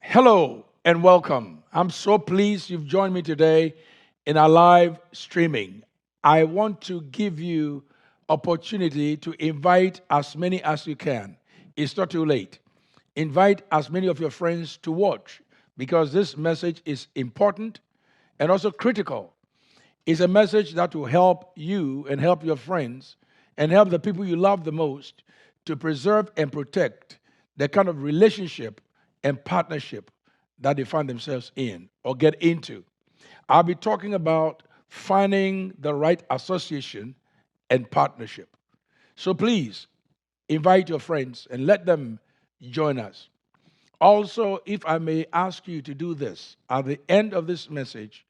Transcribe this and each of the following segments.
Hello and welcome. I'm so pleased you've joined me today in our live streaming. I want to give you opportunity to invite as many as you can. It's not too late. Invite as many of your friends to watch because this message is important and also critical. It's a message that will help you and help your friends and help the people you love the most to preserve and protect the kind of relationship and partnership that they find themselves in or get into. I'll be talking about finding the right association and partnership. So please invite your friends and let them join us. Also, if I may ask you to do this, at the end of this message,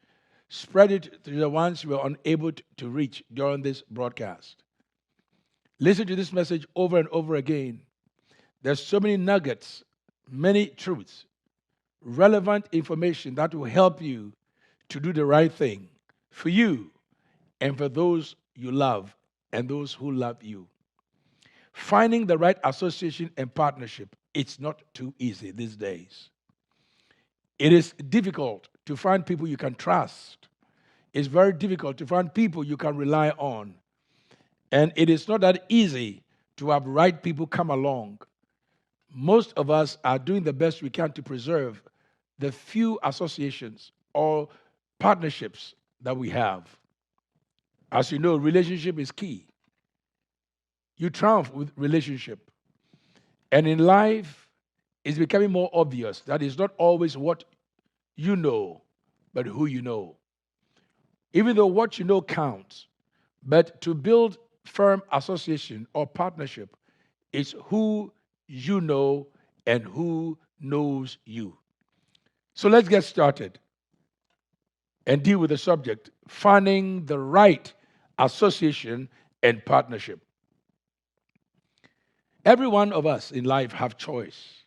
spread it to the ones we are unable to reach during this broadcast. Listen to this message over and over again. There's so many nuggets, many truths, relevant information that will help you to do the right thing for you and for those you love and those who love you. Finding the right association and partnership, it's not too easy these days. It is difficult to find people you can trust. It's very difficult to find people you can rely on. And it is not that easy to have right people come along. Most of us are doing the best we can to preserve the few associations or partnerships that we have. As you know, relationship is key. You triumph with relationship. And in life, it's becoming more obvious that it's not always what you know, but who you know. Even though what you know counts, but to build firm association or partnership is who you know and who knows you. So let's get started and deal with the subject, finding the right association and partnership. Every one of us in life have choice.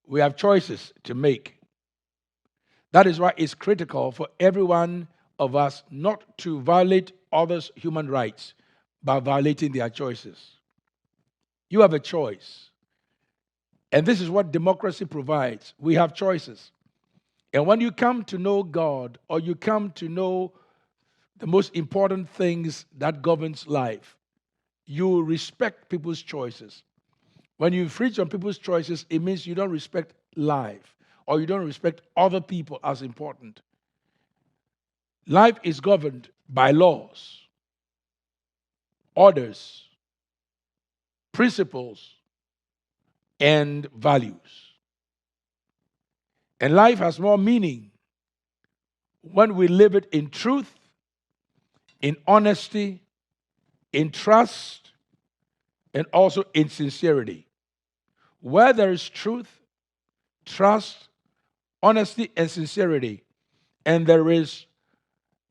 We have choices to make. That is why it's critical for every one of us not to violate others' human rights by violating their choices. You have a choice. And this is what democracy provides. We have choices. And when you come to know God or you come to know the most important things that governs life, you respect people's choices. When you infringe on people's choices, it means you don't respect life or you don't respect other people as important. Life is governed by laws, orders, principles, and values. And life has more meaning when we live it in truth, in honesty, in trust, and also in sincerity. Where there is truth, trust, honesty, and sincerity, and there is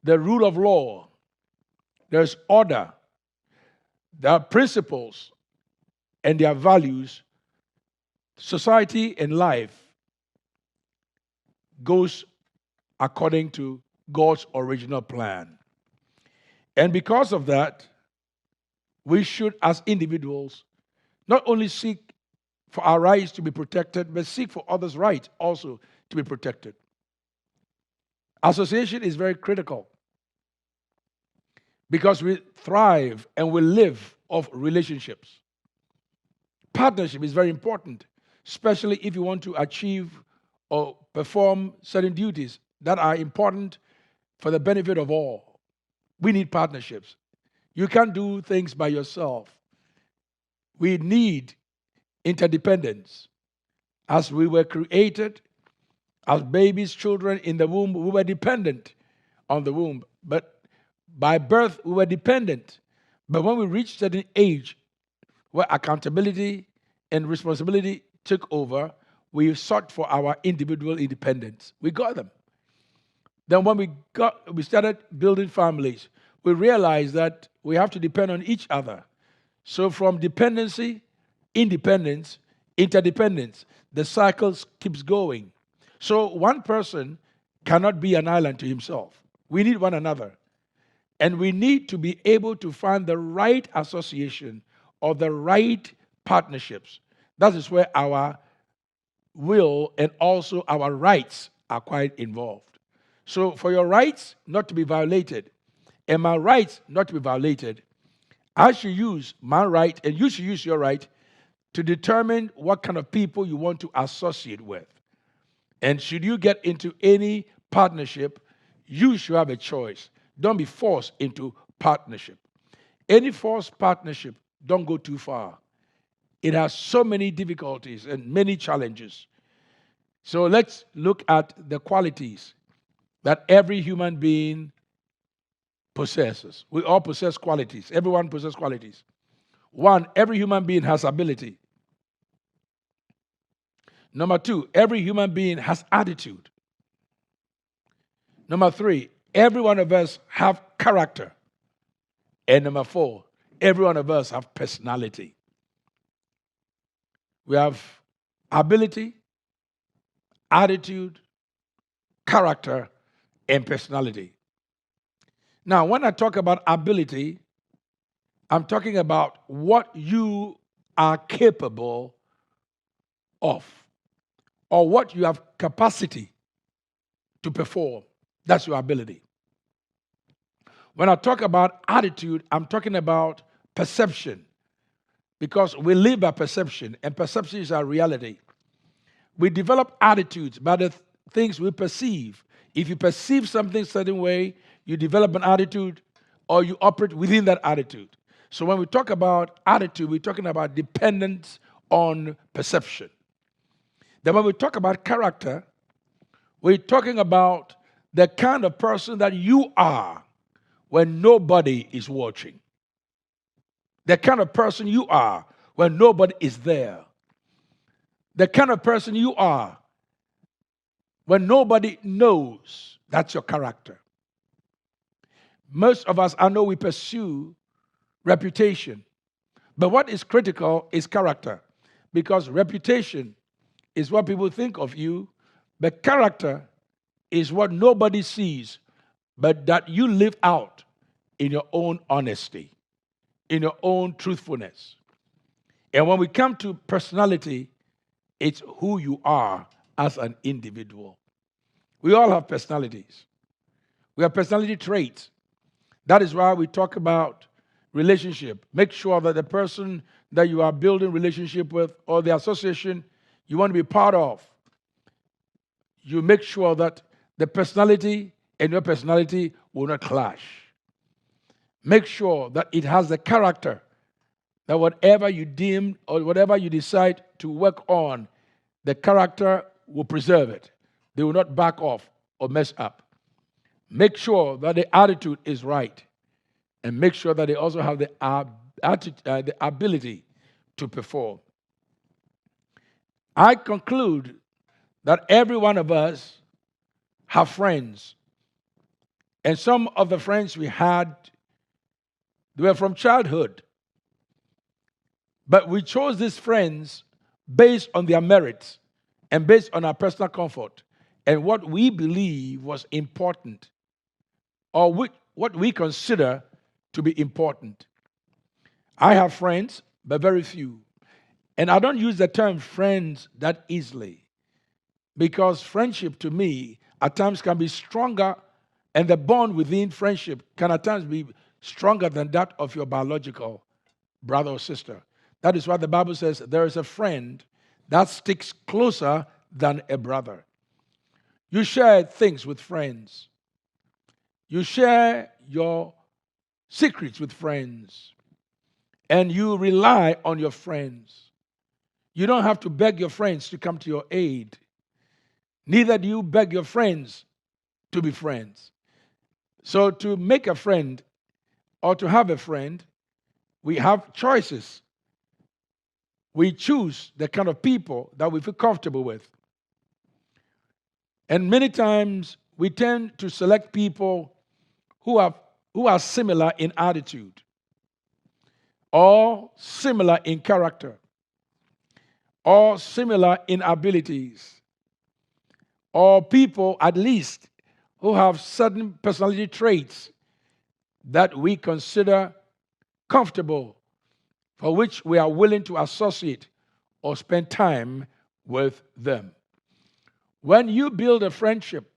the rule of law, there's order, there are principles, and there are values, society and life goes according to God's original plan. And because of that, we should, as individuals, not only seek for our rights to be protected, but seek for others' rights also to be protected. Association is very critical because we thrive and we live off relationships. Partnership is very important, especially if you want to achieve or perform certain duties that are important for the benefit of all. We need partnerships. You can't do things by yourself. We need interdependence. As we were created, as babies, children in the womb, we were dependent on the womb. But by birth, we were dependent. But when we reached a certain age where accountability and responsibility took over, we sought for our individual independence. We got them. Then when we started building families, we realized that we have to depend on each other. So from dependency, independence, interdependence, the cycle keeps going. So one person cannot be an island to himself. We need one another. And we need to be able to find the right association or the right partnerships. That is where our will, and also our rights are quite involved. So, for your rights not to be violated and my rights not to be violated, I should use my right and you should use your right to determine what kind of people you want to associate with. And should you get into any partnership, you should have a choice. Don't be forced into partnership. Any forced partnership, don't go too far. It has so many difficulties and many challenges. So let's look at the qualities that every human being possesses. We all possess qualities. Everyone possesses qualities. One, every human being has ability. Number two, every human being has attitude. Number three, every one of us have character. And number four, every one of us have personality. We have ability, attitude, character, and personality. Now, when I talk about ability, I'm talking about what you are capable of or what you have capacity to perform. That's your ability. When I talk about attitude, I'm talking about perception because we live by perception and perception is our reality. We develop attitudes by the things we perceive. If you perceive something a certain way, you develop an attitude or you operate within that attitude. So when we talk about attitude, we're talking about dependence on perception. Then when we talk about character, we're talking about the kind of person that you are when nobody is watching. The kind of person you are when nobody is there. The kind of person you are when nobody knows. That's your character. Most of us, I know we pursue reputation. But what is critical is character. Because reputation is what people think of you, but character is what nobody sees, but that you live out in your own honesty, in your own truthfulness. And when we come to personality, it's who you are as an individual. We all have personalities. We have personality traits. That is why we talk about relationship. Make sure that the person that you are building relationship with or the association you want to be part of, you make sure that the personality and your personality will not clash. Make sure that it has the character that whatever you deem or whatever you decide to work on, the character will preserve it. They will not back off or mess up. Make sure that the attitude is right. And make sure that they also have the ability to perform. I conclude that every one of us have friends. And some of the friends we had, they were from childhood. But we chose these friends based on their merits and based on our personal comfort and what we believe was important or what we consider to be important. I have friends, but very few. And I don't use the term friends that easily because friendship to me at times can be stronger and the bond within friendship can at times be stronger than that of your biological brother or sister. That is why the Bible says there is a friend that sticks closer than a brother. You share things with friends. You share your secrets with friends. And you rely on your friends. You don't have to beg your friends to come to your aid. Neither do you beg your friends to be friends. So to make a friend or to have a friend, we have choices. We choose the kind of people that we feel comfortable with. And many times we tend to select people who are similar in attitude or similar in character or similar in abilities or people at least who have certain personality traits that we consider comfortable, for which we are willing to associate or spend time with them. When you build a friendship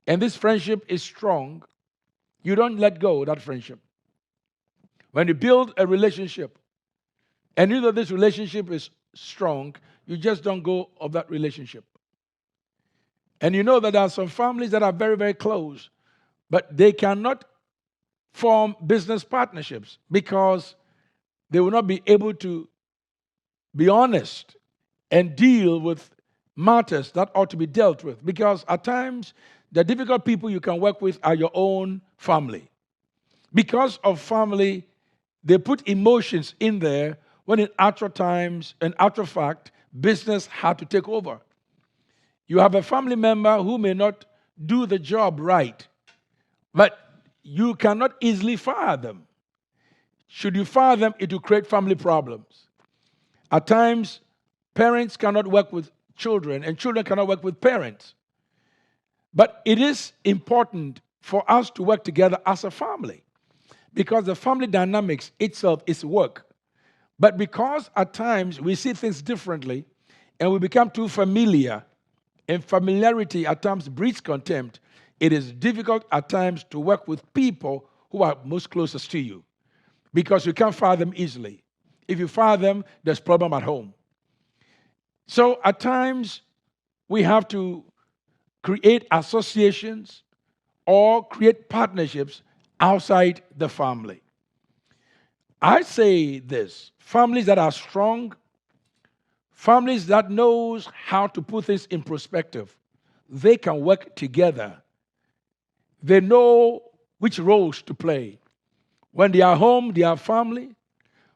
and this friendship is strong, you don't let go of that friendship. When you build a relationship and you know this relationship is strong, you just don't go of that relationship. And you know that there are some families that are very, very close, but they cannot form business partnerships because they will not be able to be honest and deal with matters that ought to be dealt with. Because at times, the difficult people you can work with are your own family. Because of family, they put emotions in there when in actual times, in actual fact, business had to take over. You have a family member who may not do the job right, but you cannot easily fire them. Should you fire them, it will create family problems. At times, parents cannot work with children, and children cannot work with parents. But it is important for us to work together as a family because the family dynamics itself is work. But because at times we see things differently and we become too familiar, and familiarity at times breeds contempt, it is difficult at times to work with people who are most closest to you because you can't fire them easily. If you fire them, there's problem at home. So at times we have to create associations or create partnerships outside the family. I say this, families that are strong, families that knows how to put things in perspective, they can work together. They know which roles to play. When they are home, they are family.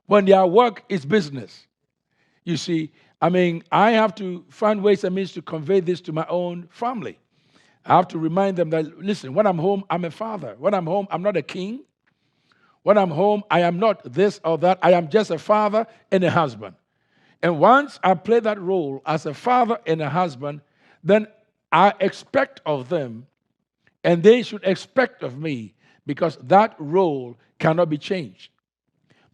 When they are work, it's business. You see, I have to find ways and means to convey this to my own family. I have to remind them that, listen, when I'm home, I'm a father. When I'm home, I'm not a king. When I'm home, I am not this or that. I am just a father and a husband. And once I play that role as a father and a husband, then I expect of them, and they should expect of me, because that role cannot be changed.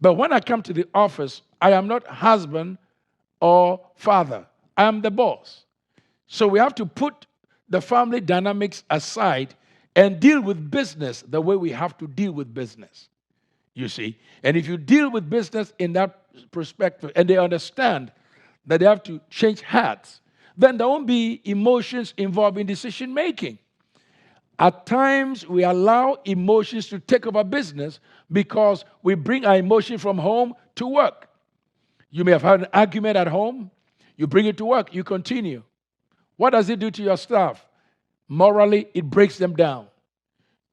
But when I come to the office, I am not husband or father. I am the boss. So we have to put the family dynamics aside and deal with business the way we have to deal with business. You see? And if you deal with business in that perspective and they understand that they have to change hats, then there won't be emotions involved in decision making. At times, we allow emotions to take over business because we bring our emotion from home to work. You may have had an argument at home. You bring it to work. You continue. What does it do to your staff? Morally, it breaks them down.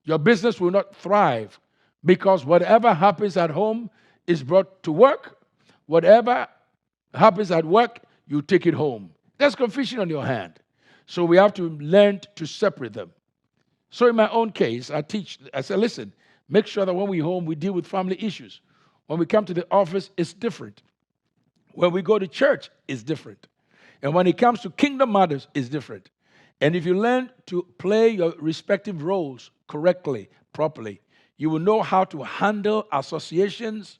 Your business will not thrive because whatever happens at home is brought to work. Whatever happens at work, you take it home. There's confusion on your hand. So we have to learn to separate them. So in my own case, I say, listen, make sure that when we're home, we deal with family issues. When we come to the office, it's different. When we go to church, it's different. And when it comes to kingdom matters, it's different. And if you learn to play your respective roles correctly, properly, you will know how to handle associations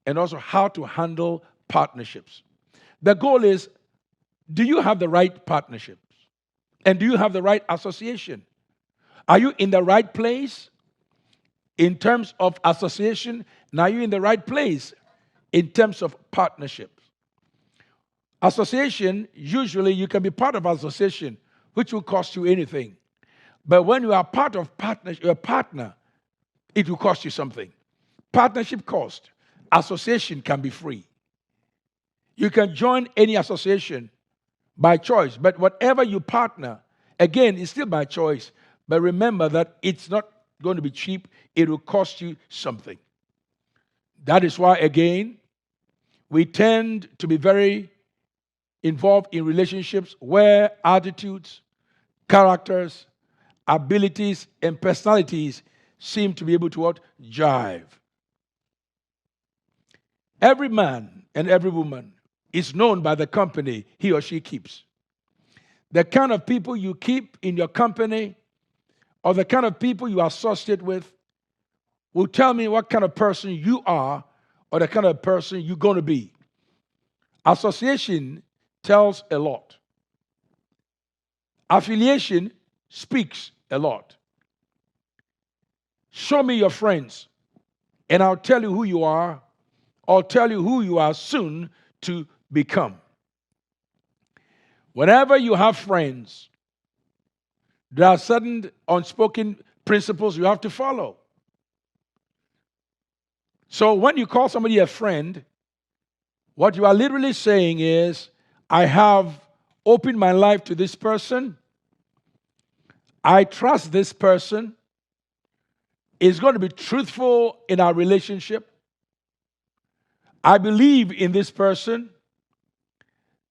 and also how to handle partnerships. The goal is, do you have the right partnerships? And do you have the right association? Are you in the right place in terms of association? And are you in the right place in terms of partnerships? Association, usually you can be part of association, which will cost you anything. But when you are part of partnership, you're a partner, it will cost you something. Partnership cost. Association can be free. You can join any association by choice, but whatever you partner, again, it's still by choice. But remember that it's not going to be cheap. It will cost you something. That is why, again, we tend to be very involved in relationships where attitudes, characters, abilities, and personalities seem to be able to jive. Every man and every woman is known by the company he or she keeps. The kind of people you keep in your company or the kind of people you associate with will tell me what kind of person you are or the kind of person you're going to be. Association tells a lot. Affiliation speaks a lot. Show me your friends, and I'll tell you who you are, or tell you who you are soon to become. Whenever you have friends, there are certain unspoken principles you have to follow. So when you call somebody a friend, what you are literally saying is, I have opened my life to this person. I trust this person is going to be truthful in our relationship. I believe in this person.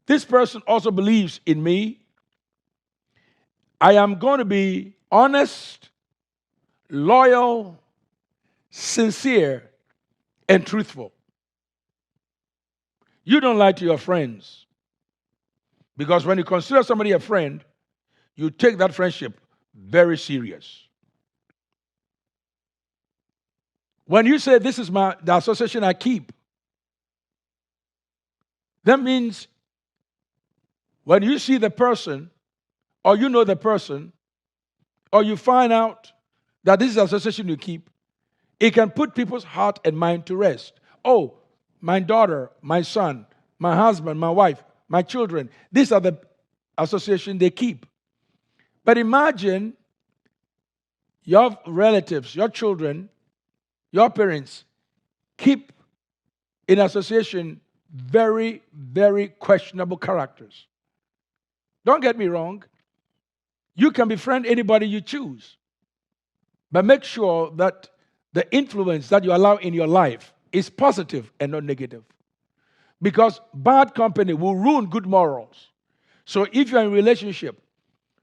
This person also believes in me. I am going to be honest, loyal, sincere, and truthful. You don't lie to your friends. Because when you consider somebody a friend, you take that friendship very serious. When you say this is the association I keep, that means when you see the person, or you know the person, or you find out that this is the association you keep, it can put people's heart and mind to rest. Oh, my daughter, my son, my husband, my wife, my children, these are the association they keep. But imagine your relatives, your children, your parents keep in association very, very questionable characters. Don't get me wrong. You can befriend anybody you choose. But make sure that the influence that you allow in your life is positive and not negative. Because bad company will ruin good morals. So if you're in a relationship,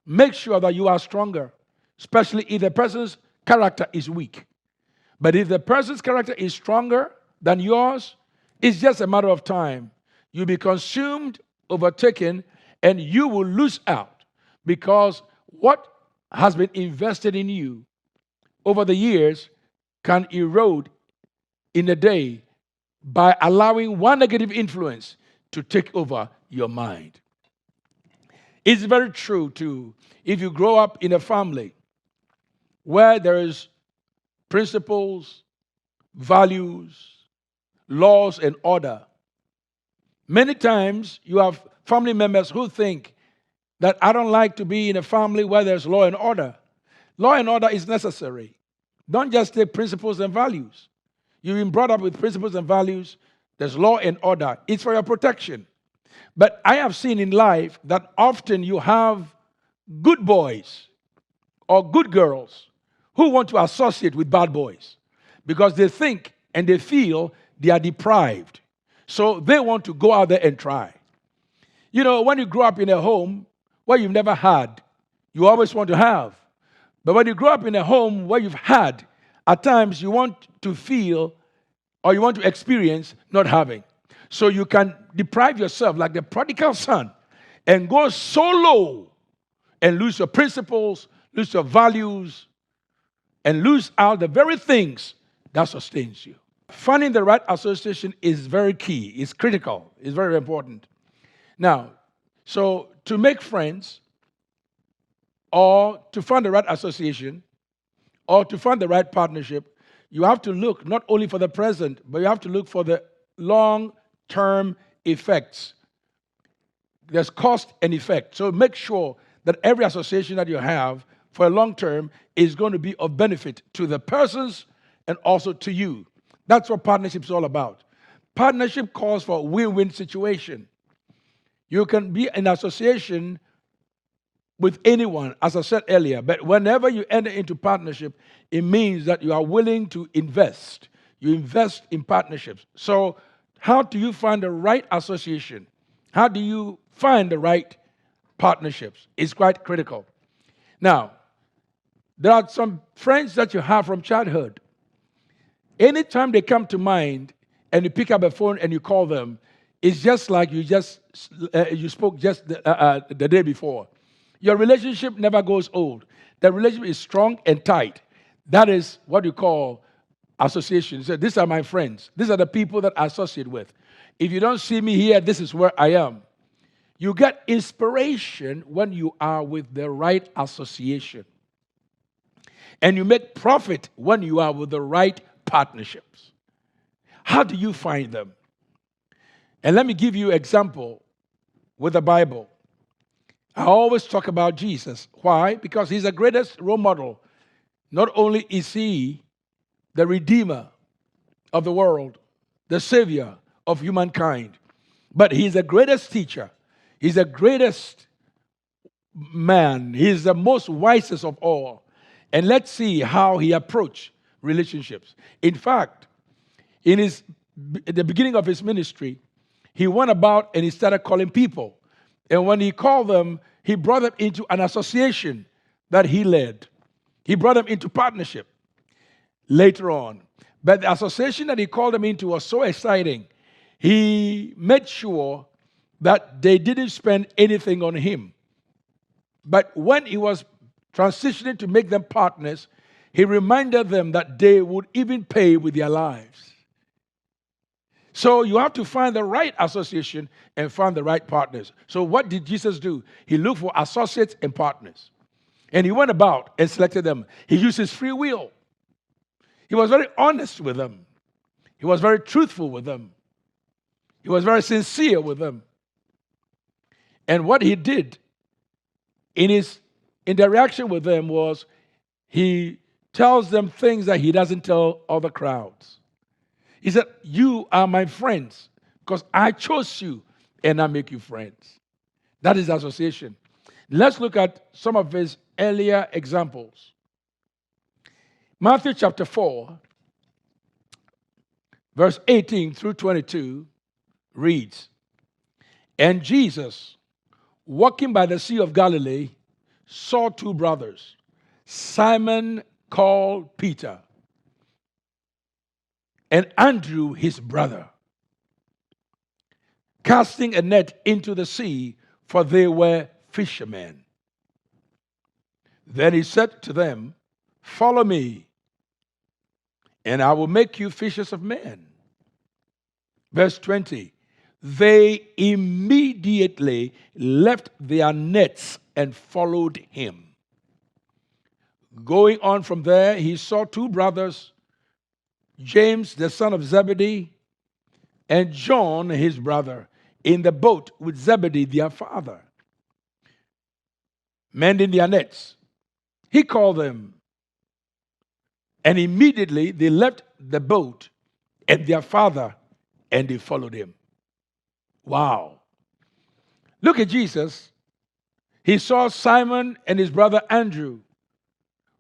make sure that you are stronger, especially if the person's character is weak. But if the person's character is stronger than yours, it's just a matter of time. You'll be consumed, overtaken, and you will lose out because what has been invested in you over the years can erode in a day by allowing one negative influence to take over your mind. It's very true, too, if you grow up in a family where there is principles, values, laws, and order. Many times you have family members who think that I don't like to be in a family where there's law and order. Law and order is necessary. Don't just take principles and values. You've been brought up with principles and values. There's law and order. It's for your protection. But I have seen in life that often you have good boys or good girls who want to associate with bad boys because they think and they feel they are deprived. So they want to go out there and try. You know, when you grow up in a home where you've never had, you always want to have. But when you grow up in a home where you've had, at times you want to feel or you want to experience not having. So you can deprive yourself like the prodigal son and go so low and lose your principles, lose your values, and lose out the very things that sustains you. Finding the right association is very key. It's critical. It's very important. Now, so to make friends or to find the right association or to find the right partnership, you have to look not only for the present, but you have to look for the long-term effects. There's cost and effect. So make sure that every association that you have for a long term is going to be of benefit to the persons and also to you. That's what partnership is all about. Partnership calls for a win-win situation. You can be in association with anyone, as I said earlier, but whenever you enter into partnership, it means that you are willing to invest. You invest in partnerships. So how do you find the right association? How do you find the right partnerships? It's quite critical. Now, there are some friends that you have from childhood. Anytime they come to mind and you pick up a phone and you call them, it's just like you spoke just the day before. Your relationship never goes old. The relationship is strong and tight. That is what you call association. So these are my friends. These are the people that I associate with. If you don't see me here, this is where I am. You get inspiration when you are with the right association. And you make profit when you are with the right partnerships. How do you find them? And let me give you an example with the Bible. I always talk about Jesus. Why? Because he's the greatest role model. Not only is he the Redeemer of the world, the Savior of humankind, but he's the greatest teacher. He's the greatest man. He's the most wisest of all. And let's see how he approached relationships. In fact, in the beginning of his ministry, he went about and he started calling people. And when he called them, he brought them into an association that he led. He brought them into partnership later on. But the association that he called them into was so exciting. He made sure that they didn't spend anything on him. But when he was transitioning to make them partners, he reminded them that they would even pay with their lives. So you have to find the right association and find the right partners. So what did Jesus do? He looked for associates and partners. And he went about and selected them. He used his free will. He was very honest with them. He was very truthful with them. He was very sincere with them. And what he did in their reaction with them was he tells them things that he doesn't tell other crowds. He said, you are my friends because I chose you and I make you friends. That is association. Let's look at some of his earlier examples. Matthew chapter 4, verse 18 through 22 reads, and Jesus, walking by the Sea of Galilee, saw two brothers, Simon called Peter, and Andrew his brother, casting a net into the sea, for they were fishermen. Then he said to them, follow me, and I will make you fishers of men. Verse 20, they immediately left their nets and followed him. Going on from there, he saw two brothers, James, the son of Zebedee, and John, his brother, in the boat with Zebedee, their father, mending their nets. He called them, and immediately they left the boat and their father, and they followed him. Wow. Look at Jesus. He saw Simon and his brother Andrew,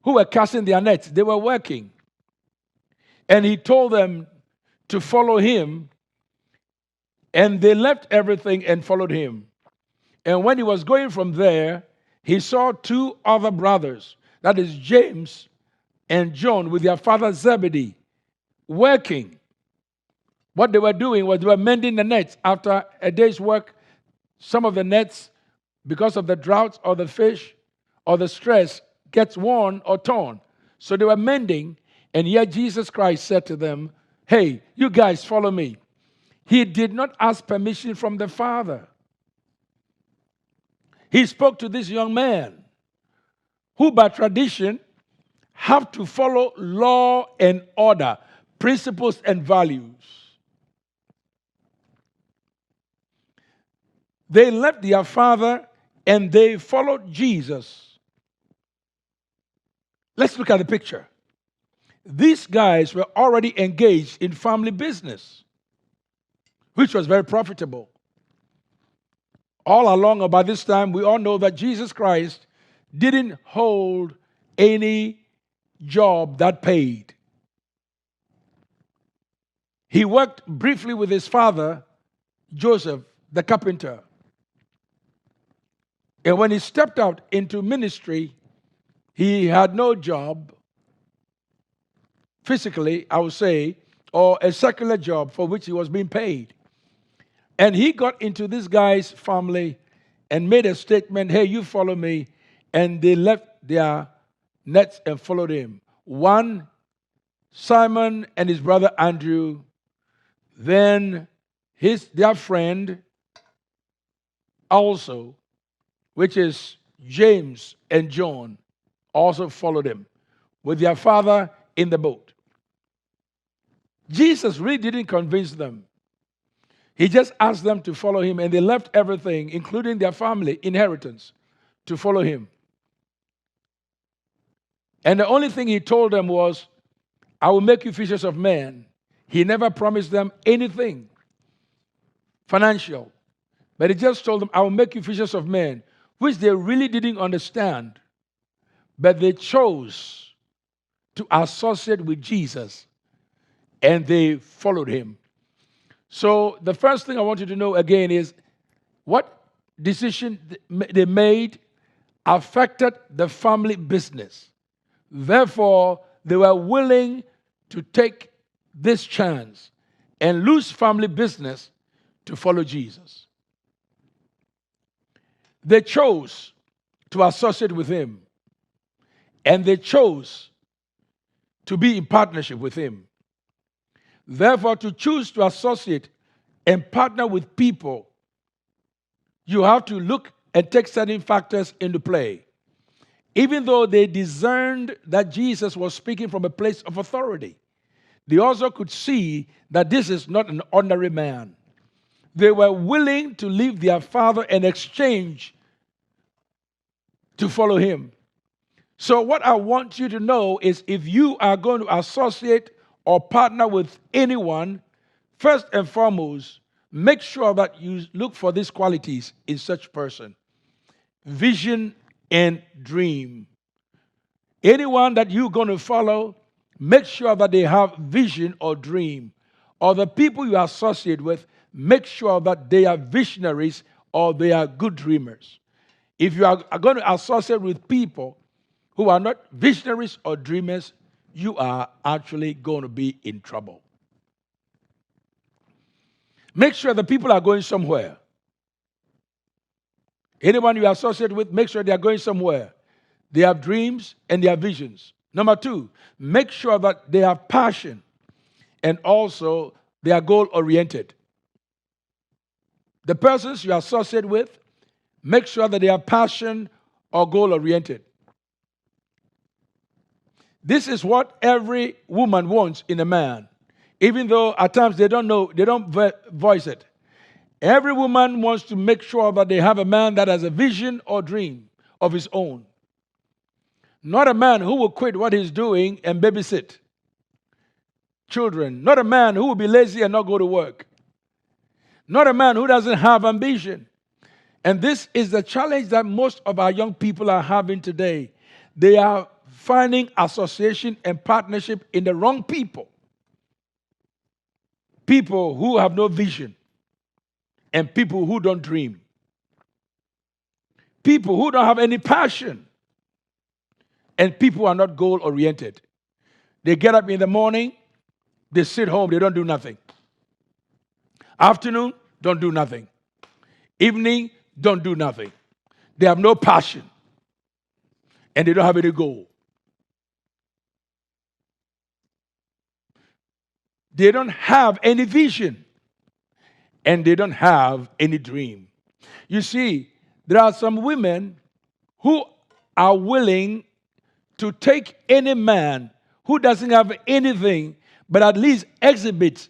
who were casting their nets. They were working. And he told them to follow him, and they left everything and followed him. And when he was going from there, he saw two other brothers, that is James and John, with their father Zebedee, working. What they were doing was they were mending the nets. After a day's work, some of the nets, because of the drought or the fish or the stress, gets worn or torn. So they were mending. And yet Jesus Christ said to them, hey, you guys follow me. He did not ask permission from the Father. He spoke to this young man who by tradition have to follow law and order, principles and values. They left their father and they followed Jesus. Let's look at the picture. These guys were already engaged in family business, which was very profitable. All along, about this time, we all know that Jesus Christ didn't hold any job that paid. He worked briefly with his father, Joseph, the carpenter. And when he stepped out into ministry, he had no job, physically, I would say, or a secular job for which he was being paid. And he got into this guy's family and made a statement, hey, you follow me. And they left their nets and followed him. One, Simon and his brother Andrew, then their friend, also, which is James and John, also followed him with their father in the boat. Jesus really didn't convince them. He just asked them to follow him, and they left everything, including their family, inheritance, to follow him. And the only thing he told them was, I will make you fishers of men. He never promised them anything financial, but he just told them, I will make you fishers of men, which they really didn't understand, but they chose to associate with Jesus, and they followed him. So the first thing I want you to know again is what decision they made affected the family business. Therefore, they were willing to take this chance and lose family business to follow Jesus. They chose to associate with him, and they chose to be in partnership with him. Therefore, to choose to associate and partner with people, you have to look and take certain factors into play. Even though they discerned that Jesus was speaking from a place of authority, they also could see that this is not an ordinary man. They were willing to leave their father and exchange to follow him. So what I want you to know is if you are going to associate or partner with anyone, first and foremost, make sure that you look for these qualities in such person. Vision and dream. Anyone that you're going to follow, make sure that they have vision or dream. Or the people you associate with, make sure that they are visionaries or they are good dreamers. If you are going to associate with people who are not visionaries or dreamers, you are actually going to be in trouble. Make sure the people are going somewhere. Anyone you associate with, make sure they are going somewhere. They have dreams and they have visions. Number two, make sure that they have passion and also they are goal-oriented. The persons you associate with, make sure that they have passion or goal-oriented. This is what every woman wants in a man, even though at times they don't voice it. Every woman wants to make sure that they have a man that has a vision or dream of his own. Not a man who will quit what he's doing and babysit children. Not a man who will be lazy and not go to work. Not a man who doesn't have ambition. And this is the challenge that most of our young people are having today. They are finding association and partnership in the wrong people. People who have no vision and people who don't dream. People who don't have any passion and people who are not goal-oriented. They get up in the morning, they sit home, they don't do nothing. Afternoon, don't do nothing. Evening, don't do nothing. They have no passion and they don't have any goal. They don't have any vision and they don't have any dream. You see, there are some women who are willing to take any man who doesn't have anything but at least exhibits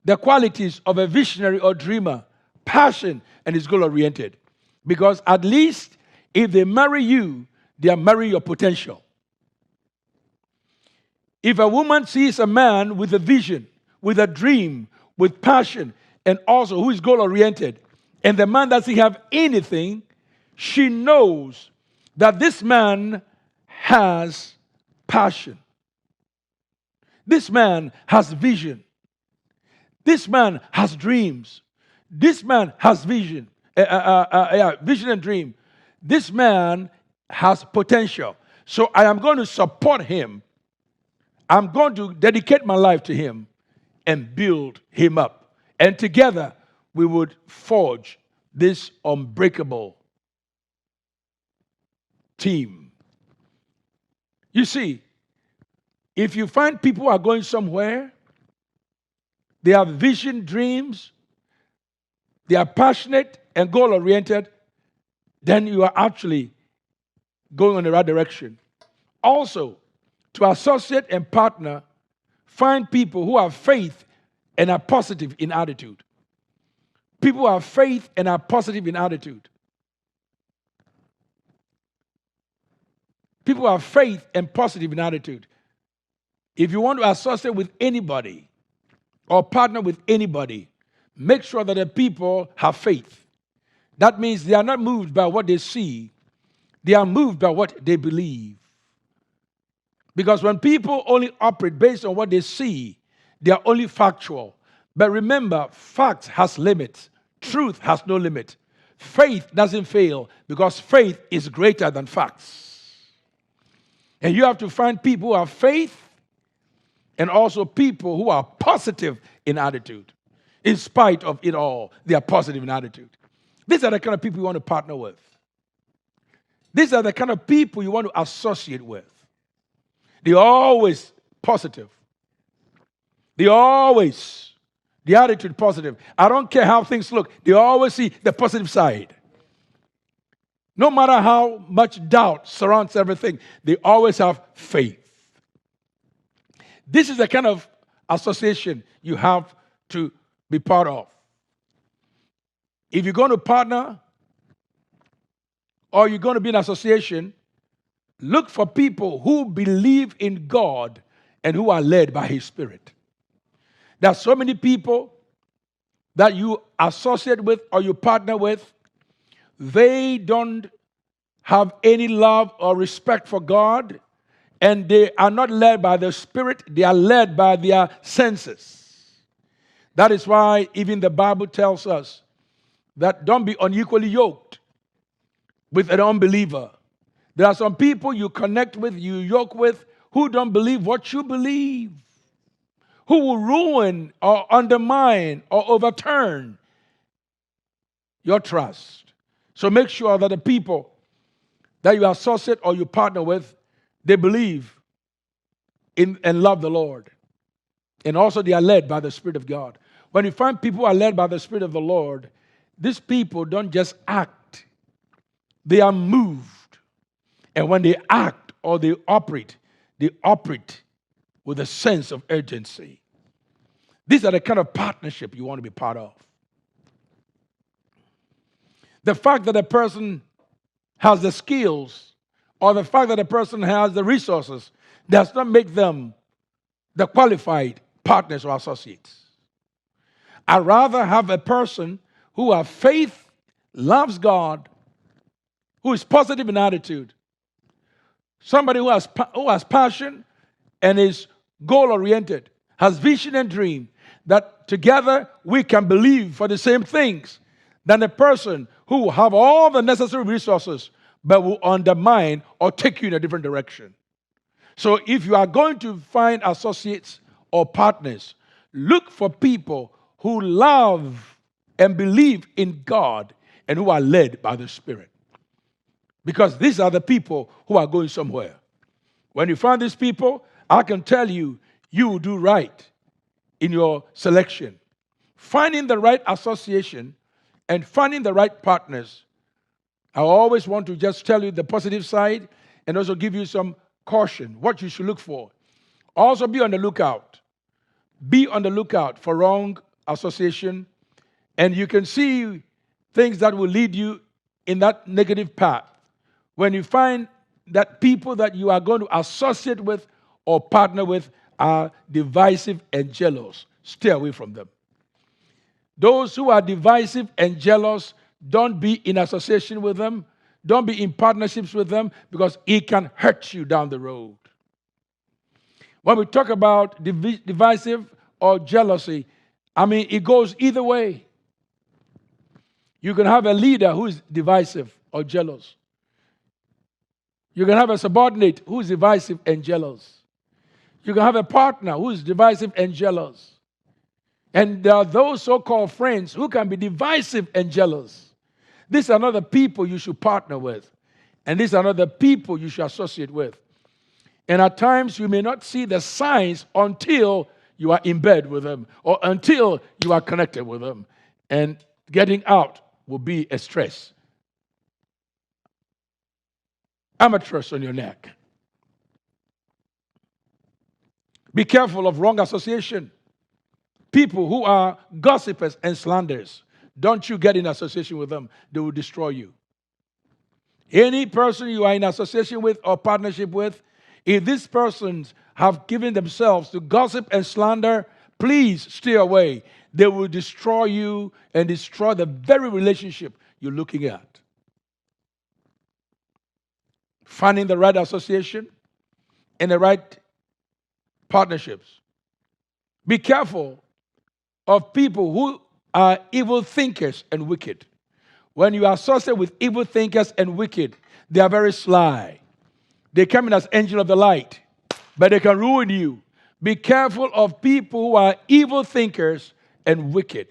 the qualities of a visionary or dreamer, passion, and is goal-oriented. Because at least if they marry you, they are marrying your potential. If a woman sees a man with a vision, with a dream, with passion, and also who is goal-oriented, and the man doesn't have anything, she knows that this man has passion. This man has vision. This man has dreams. This man has vision. Vision and dream. This man has potential. So I am going to support him. I'm going to dedicate my life to him and build him up. And together we would forge this unbreakable team. You see, if you find people are going somewhere, they have vision, dreams, they are passionate, and goal-oriented, then you are actually going in the right direction. Also, to associate and partner, find people who have faith and are positive in attitude. People who have faith and are positive in attitude. People who have faith and positive in attitude. If you want to associate with anybody or partner with anybody, make sure that the people have faith. That means they are not moved by what they see. They are moved by what they believe. Because when people only operate based on what they see, they are only factual. But remember, fact has limits. Truth has no limit. Faith doesn't fail because faith is greater than facts. And you have to find people who have faith and also people who are positive in attitude. In spite of it all, they are positive in attitude. These are the kind of people you want to partner with. These are the kind of people you want to associate with. They're always positive. The attitude positive. I don't care how things look. They always see the positive side. No matter how much doubt surrounds everything, they always have faith. This is the kind of association you have to be part of. If you're going to partner or you're going to be in association, look for people who believe in God and who are led by His Spirit. There are so many people that you associate with or you partner with, they don't have any love or respect for God, and they are not led by the Spirit, they are led by their senses. That is why even the Bible tells us that don't be unequally yoked with an unbeliever. There are some people you connect with, you yoke with, who don't believe what you believe, who will ruin or undermine or overturn your trust. So make sure that the people that you associate or you partner with, they believe in and love the Lord. And also they are led by the Spirit of God. When you find people who are led by the Spirit of the Lord, these people don't just act. They are moved. And when they act or they operate with a sense of urgency. These are the kind of partnership you want to be part of. The fact that a person has the skills or the fact that a person has the resources does not make them the qualified partners or associates. I'd rather have a person who has faith, loves God, who is positive in attitude, somebody who has passion and is goal-oriented, has vision and dream, that together we can believe for the same things, than a person who will have all the necessary resources but will undermine or take you in a different direction. So if you are going to find associates or partners, look for people who love and believe in God and who are led by the Spirit. Because these are the people who are going somewhere. When you find these people, I can tell you, you will do right in your selection. Finding the right association and finding the right partners. I always want to just tell you the positive side and also give you some caution, what you should look for. Also be on the lookout. Be on the lookout for wrong association, and you can see things that will lead you in that negative path. When you find that people that you are going to associate with or partner with are divisive and jealous, stay away from them. Those who are divisive and jealous, don't be in association with them. Don't be in partnerships with them because it can hurt you down the road. When we talk about divisive or jealousy, it goes either way. You can have a leader who is divisive or jealous. You can have a subordinate who is divisive and jealous. You can have a partner who is divisive and jealous. And there are those so-called friends who can be divisive and jealous. These are not the people you should partner with. And these are not the people you should associate with. And at times, you may not see the signs until you are in bed with them or until you are connected with them. And getting out will be a stress. Amateurs on your neck. Be careful of wrong association. People who are gossipers and slanderers. Don't you get in association with them. They will destroy you. Any person you are in association with or partnership with, if these persons have given themselves to gossip and slander, please stay away. They will destroy you and destroy the very relationship you're looking at. Finding the right association and the right partnerships. Be careful of people who are evil thinkers and wicked. When you associate with evil thinkers and wicked, they are very sly. They come in as angel of the light, but they can ruin you. Be careful of people who are evil thinkers and wicked,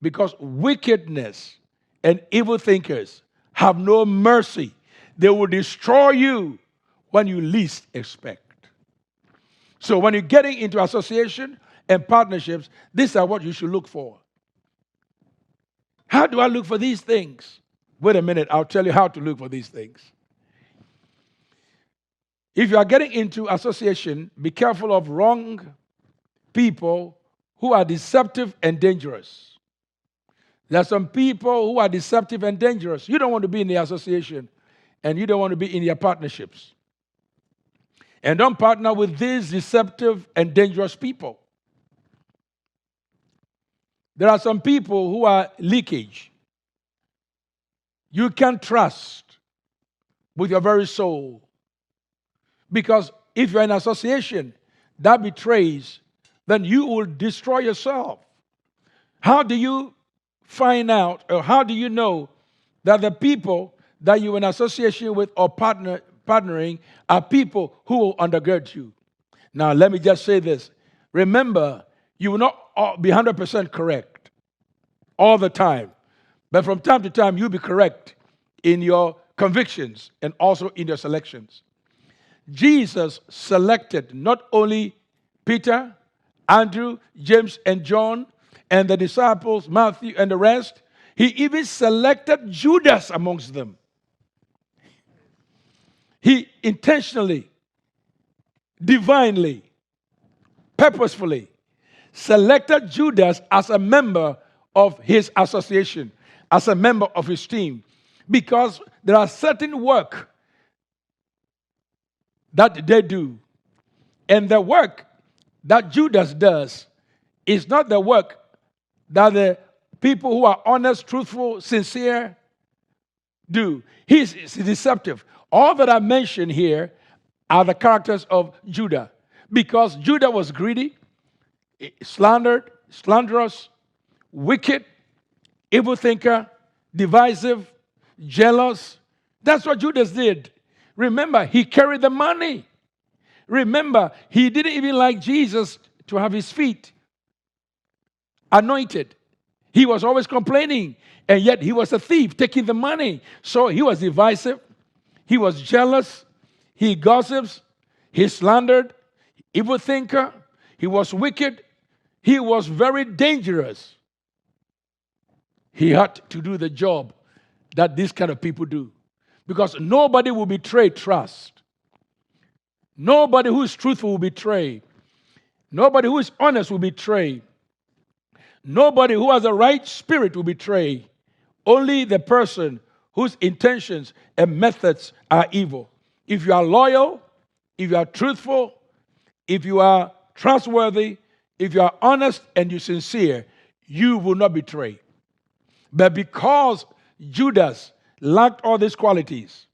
because wickedness and evil thinkers have no mercy. They will destroy you when you least expect. So when you're getting into association and partnerships, these are what you should look for. How do I look for these things? Wait a minute, I'll tell you how to look for these things. If you are getting into association, be careful of wrong people who are deceptive and dangerous. There are some people who are deceptive and dangerous. You don't want to be in the association, and you don't want to be in your partnerships. And don't partner with these deceptive and dangerous people. There are some people who are leakage. You can't trust with your very soul. Because if you're in association that betrays, then you will destroy yourself. How do you find out, or how do you know that the people that you're in association with or partnering are people who will undergird you? Now, let me just say this. Remember, you will not be 100% correct all the time. But from time to time, you'll be correct in your convictions and also in your selections. Jesus selected not only Peter, Andrew, James, and John, and the disciples, Matthew, and the rest. He even selected Judas amongst them. He intentionally, divinely, purposefully selected Judas as a member of his association, as a member of his team, because there are certain work that they do. And the work that Judas does is not the work that the people who are honest, truthful, sincere do. He's deceptive. All that I mentioned here are the characters of Judah, because Judah was greedy, slanderous, wicked, evil thinker, divisive, jealous. That's what Judas did. Remember, he carried the money. Remember, he didn't even like Jesus to have his feet anointed. He was always complaining, and yet he was a thief taking the money. So he was divisive, he was jealous, he gossips, he slandered, evil thinker, he was wicked, he was very dangerous. He had to do the job that these kind of people do, because nobody will betray trust. Nobody who is truthful will betray. Nobody who is honest will betray. Nobody who has the right spirit will betray. Only the person whose intentions and methods are evil. If you are loyal, if you are truthful, if you are trustworthy, if you are honest and you're sincere, you will not betray. But because Judas lacked all these qualities,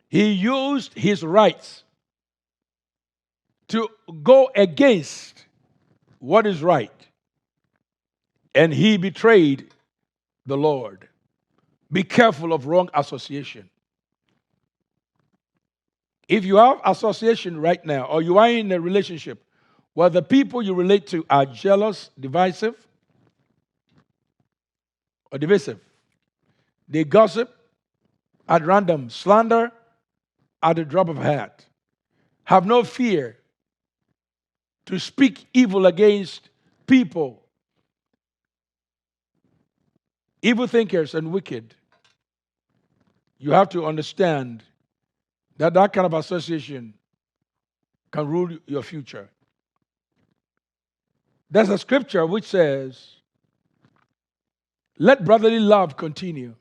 he used his rights to go against what is right, and he betrayed the Lord. Be careful of wrong association. If you have association right now, or you are in a relationship where the people you relate to are jealous, divisive, or divisive, they gossip at random, slander at the drop of a hat, have no fear to speak evil against people evil thinkers and wicked, you have to understand that that kind of association can rule your future. There's a scripture which says, let brotherly love continue.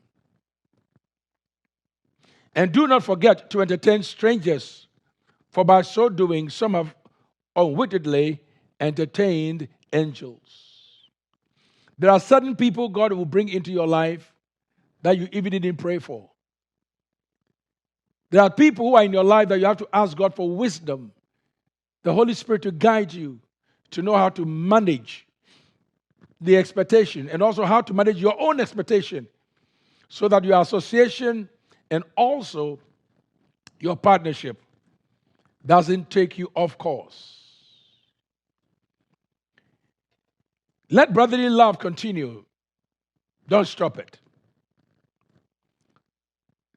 And do not forget to entertain strangers, for by so doing, some have unwittingly entertained angels. There are certain people God will bring into your life that you even didn't pray for. There are people who are in your life that you have to ask God for wisdom, the Holy Spirit to guide you, to know how to manage the expectation and also how to manage your own expectation so that your association and also your partnership doesn't take you off course. Let brotherly love continue. Don't stop it.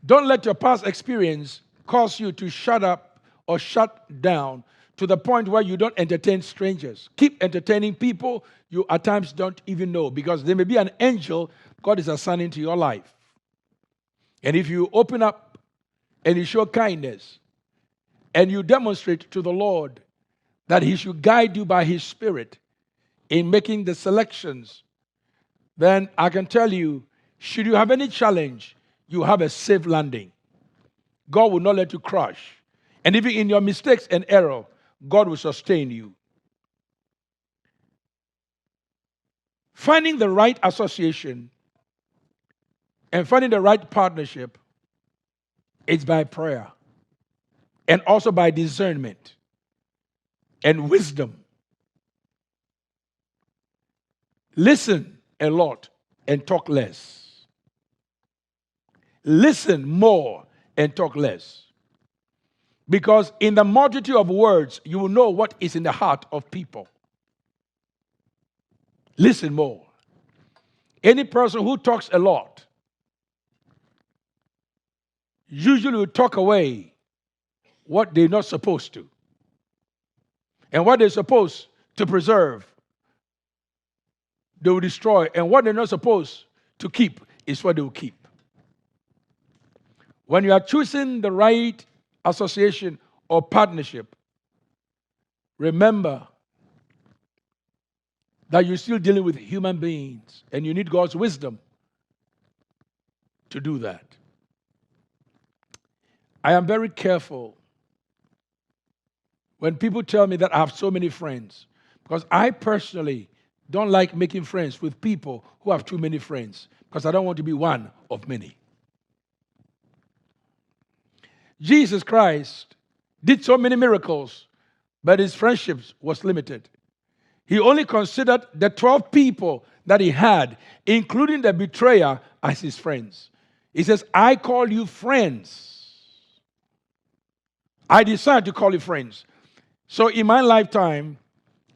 Don't let your past experience cause you to shut up or shut down to the point where you don't entertain strangers. Keep entertaining people you at times don't even know, because there may be an angel God is assigning to your life. And if you open up and you show kindness and you demonstrate to the Lord that He should guide you by His Spirit in making the selections, then I can tell you, should you have any challenge, you have a safe landing. God will not let you crash. And even in your mistakes and error, God will sustain you. Finding the right association and finding the right partnership is by prayer and also by discernment and wisdom. Listen a lot and talk less. Listen more and talk less. Because in the multitude of words, you will know what is in the heart of people. Listen more. Any person who talks a lot usually will talk away what they're not supposed to. And what they're supposed to preserve, they will destroy. And what they're not supposed to keep is what they will keep. When you are choosing the right association or partnership, remember that you're still dealing with human beings and you need God's wisdom to do that. I am very careful when people tell me that I have so many friends, because I personally don't like making friends with people who have too many friends, because I don't want to be one of many. Jesus Christ did so many miracles, but his friendships was limited. He only considered the 12 people that he had, including the betrayer, as his friends. He says, I call you friends. I decide to call you friends. So in my lifetime,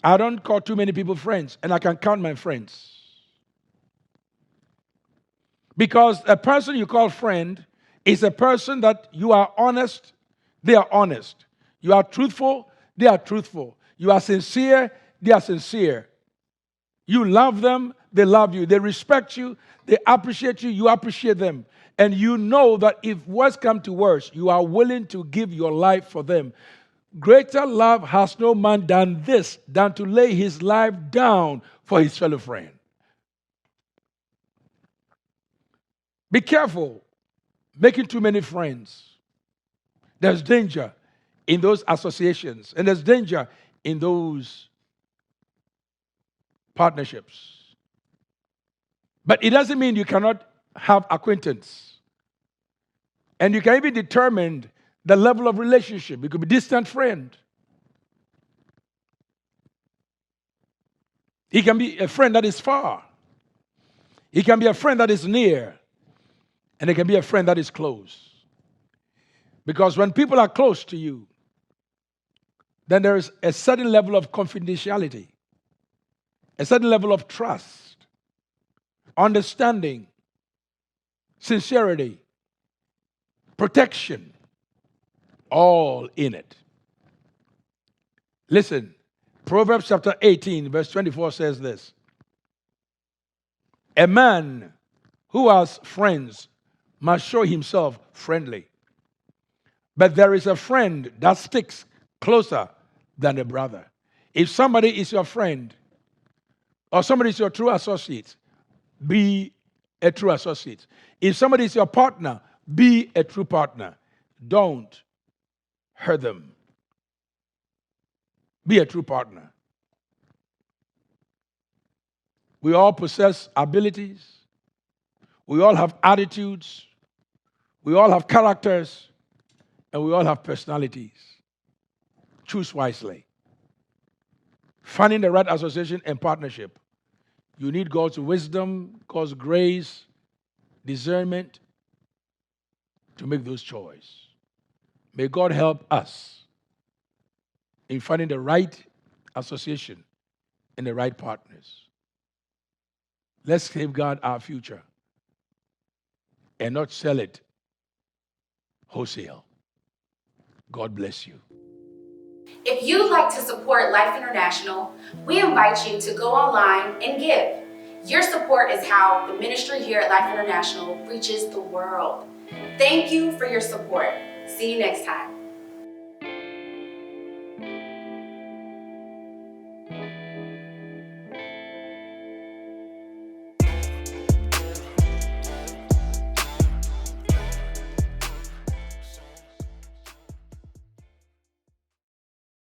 I don't call too many people friends, and I can count my friends. Because a person you call friend is a person that you are honest, they are honest. You are truthful, they are truthful. You are sincere, they are sincere. You love them, they love you. They respect you, they appreciate you, you appreciate them. And you know that if worse come to worse, you are willing to give your life for them. Greater love has no man than this, than to lay his life down for his fellow friend. Be careful making too many friends. There's danger in those associations, and there's danger in those partnerships. But it doesn't mean you cannot have acquaintance. And you can even determine the level of relationship. It could be distant friend. He can be a friend that is far. He can be a friend that is near. And it can be a friend that is close. Because when people are close to you, then there is a certain level of confidentiality, a certain level of trust, understanding, sincerity, protection, all in it. Listen, Proverbs chapter 18, verse 24 says this. A man who has friends must show himself friendly. But there is a friend that sticks closer than a brother. If somebody is your friend or somebody is your true associate, be a true associate. If somebody is your partner, be a true partner. Don't hurt them. Be a true partner. We all possess abilities. We all have attitudes. We all have characters. And we all have personalities. Choose wisely. Finding the right association and partnership. You need God's wisdom, God's grace, discernment to make those choices. May God help us in finding the right association and the right partners. Let's safeguard our future and not sell it wholesale. God bless you. If you'd like to support Life International, we invite you to go online and give. Your support is how the ministry here at Life International reaches the world. Thank you for your support. See you next time.